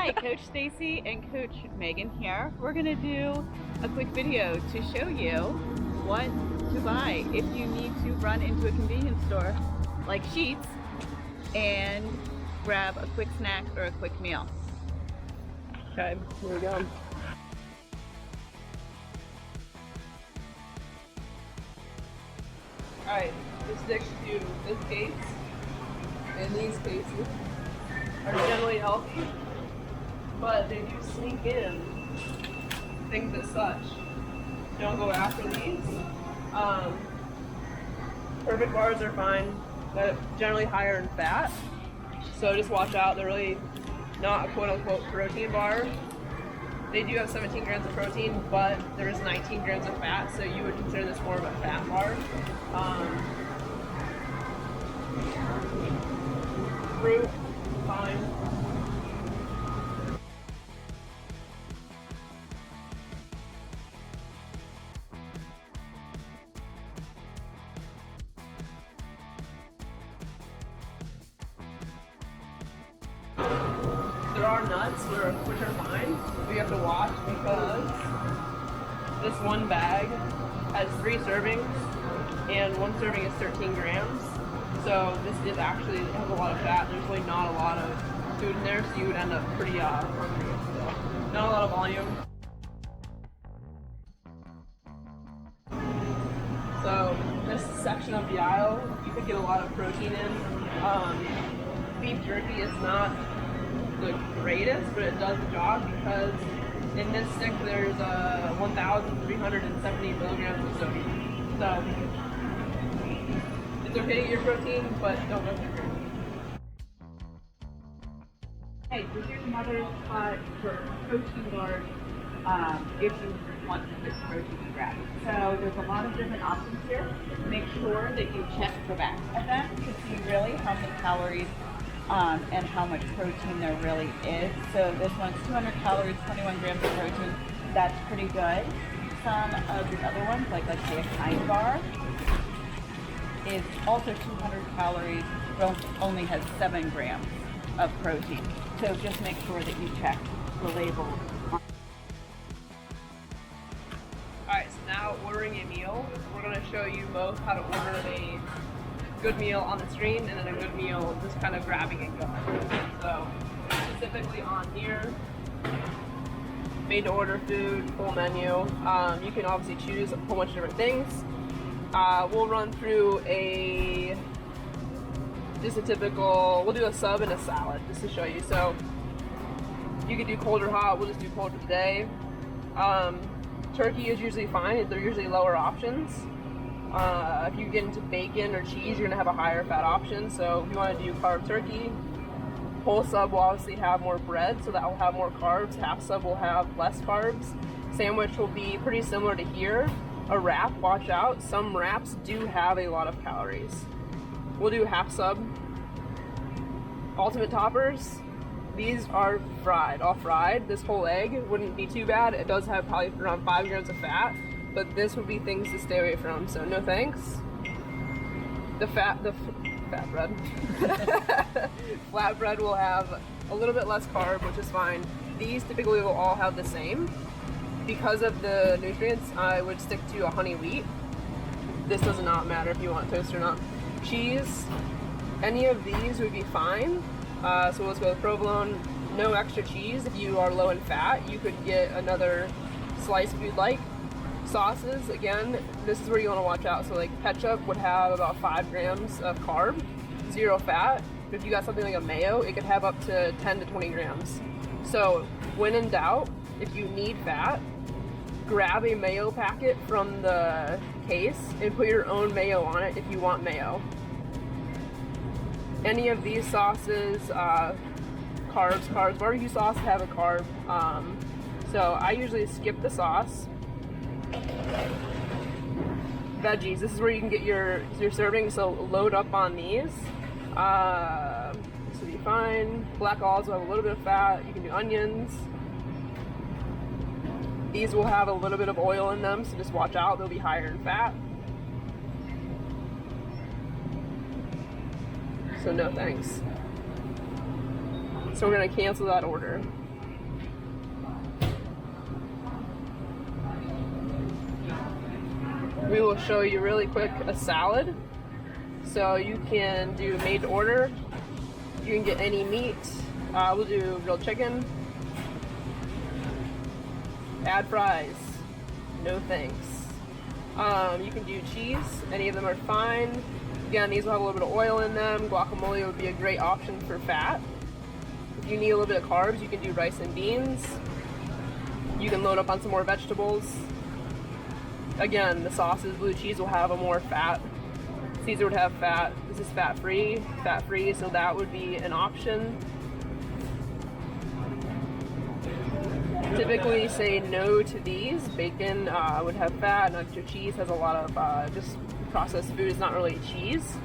Hi, Coach Stacy and Coach Megan here. We're going to do a quick video to show you what to buy if you need to run into a convenience store like Sheetz and grab a quick snack or a quick meal. Okay, here we go. Alright, the stick to this case and these cases are generally healthy, but they do sneak in things as such. Don't go after these. Perfect bars are fine, but generally higher in fat, so just watch out. They're really not a quote-unquote protein bar. They do have 17 grams of protein, but there is 19 grams of fat, so you would consider this more of a fat bar. Fruit, fine. There are nuts which are fine, but you have to watch because this one bag has 3 servings and one serving is 13 grams. So this is actually, it has a lot of fat. There's really not a lot of food in there, so you would end up pretty hungry. So not a lot of volume. So this section of the aisle, you could get a lot of protein in. Beef jerky is not the greatest, but it does the job because in this stick there's 1,370 milligrams of sodium. So it's okay to get your protein, but don't go too crazy. Hey, so here's another spot for protein bars if you want to put protein to grab. So there's a lot of different options here. Make sure that you check the back of them to see really how many calories and how much protein there really is. So this one's 200 calories, 21 grams of protein. That's pretty good. Some of the other ones, like let's say a Kind bar, is also 200 calories, but only has 7 grams of protein. So just make sure that you check the label. Alright, so now ordering a meal. We're going to show you both how to order a good meal on the screen and then a good meal just kind of grabbing and going. So specifically on here, made to order food, full menu. You can obviously choose a whole bunch of different things. We'll run through just a typical, we'll do a sub and a salad just to show you. So you could do cold or hot, we'll just do cold for today. Turkey is usually fine, they're usually lower options. If you get into bacon or cheese, you're gonna have a higher fat option. So if you wanna do carb turkey, whole sub will obviously have more bread, so that will have more carbs. Half sub will have less carbs. Sandwich will be pretty similar to here. A wrap, watch out, some wraps do have a lot of calories. We'll do half sub. Ultimate toppers, these are fried, all fried. This whole egg wouldn't be too bad. It does have probably around 5 grams of fat, but this would be things to stay away from, so no thanks. The fat bread. Flatbread will have a little bit less carb, which is fine. These typically will all have the same. Because of the nutrients, I would stick to a honey wheat. This does not matter if you want toast or not. Cheese, any of these would be fine. So let's go with provolone. No extra cheese. If you are low in fat, you could get another slice if you'd like. Sauces, again, this is where you want to watch out. So like ketchup would have about 5 grams of carb, 0 fat. But if you got something like a mayo, it could have up to 10 to 20 grams. So when in doubt, if you need fat, grab a mayo packet from the case and put your own mayo on it if you want mayo. Any of these sauces, carbs, barbecue sauce have a carb. So I usually skip the sauce. Veggies, this is where you can get your serving, so load up on these. This will be fine. Black olives will have a little bit of fat. You can do onions. These will have a little bit of oil in them, so just watch out, they'll be higher in fat. So no thanks. So we're gonna cancel that order. we will show you really quick a salad. So you can do made to order. You can get any meat. We'll do grilled chicken. Add fries. No thanks. You can do cheese. Any of them are fine. Again, these will have a little bit of oil in them. Guacamole would be a great option for fat. If you need a little bit of carbs, you can do rice and beans. You can load up on some more vegetables. Again, the sauces, blue cheese will have a more fat. Caesar would have fat. This is fat-free, so that would be an option. Typically say no to these. Bacon would have fat, and extra cheese has a lot of just processed food. It's not really cheese.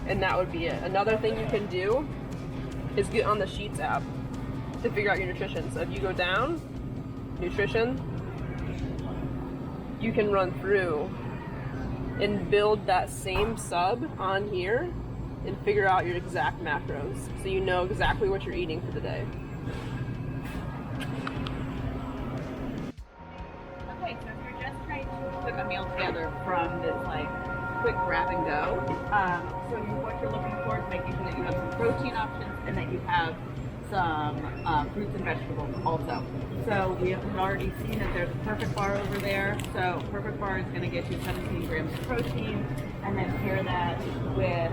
And that would be it. Another thing you can do is get on the Sheets app to figure out your nutrition. So if you go down, nutrition, you can run through and build that same sub on here and figure out your exact macros so you know exactly what you're eating for the day. Okay, so if you're just trying to put a meal together from this like quick grab and go, what you're looking for is making sure that you have some protein options and that you have some fruits and vegetables also. So we have already seen that there's a Perfect Bar over there. So Perfect Bar is going to get you 17 grams of protein, and then pair that with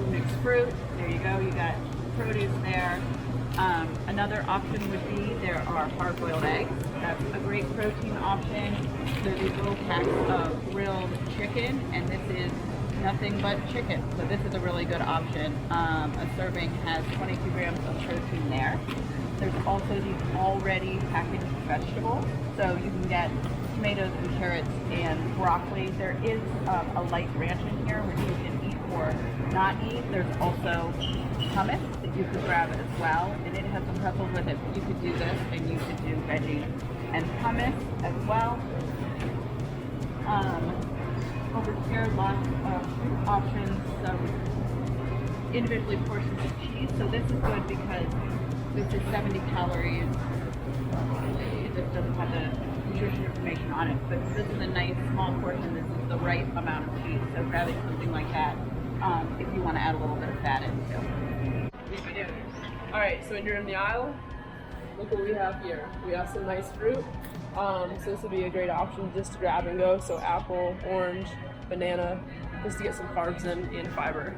mixed fruit. There you go. You got produce there. Another option would be there are hard-boiled eggs. That's a great protein option. There's these little packs of grilled chicken, and this is nothing but chicken. So this is a really good option. A serving has 22 grams of protein there. There's also these already packaged vegetables. So you can get tomatoes and carrots and broccoli. There is a light ranch in here which you can eat or not eat. There's also hummus that you could grab as well, and it has some pretzels with it. You could do this, and you could do veggie and hummus as well. Over here, lots of fruit options, so individually portions of cheese. So this is good because this is 70 calories. It just doesn't have the nutrition information on it, but this is a nice small portion. This is the right amount of cheese, so grabbing something like that if you want to add a little bit of fat into. Alright, so when you're in the aisle, look what we have here. We have some nice fruit. So this would be a great option just to grab and go. So apple, orange, banana, just to get some carbs in and fiber.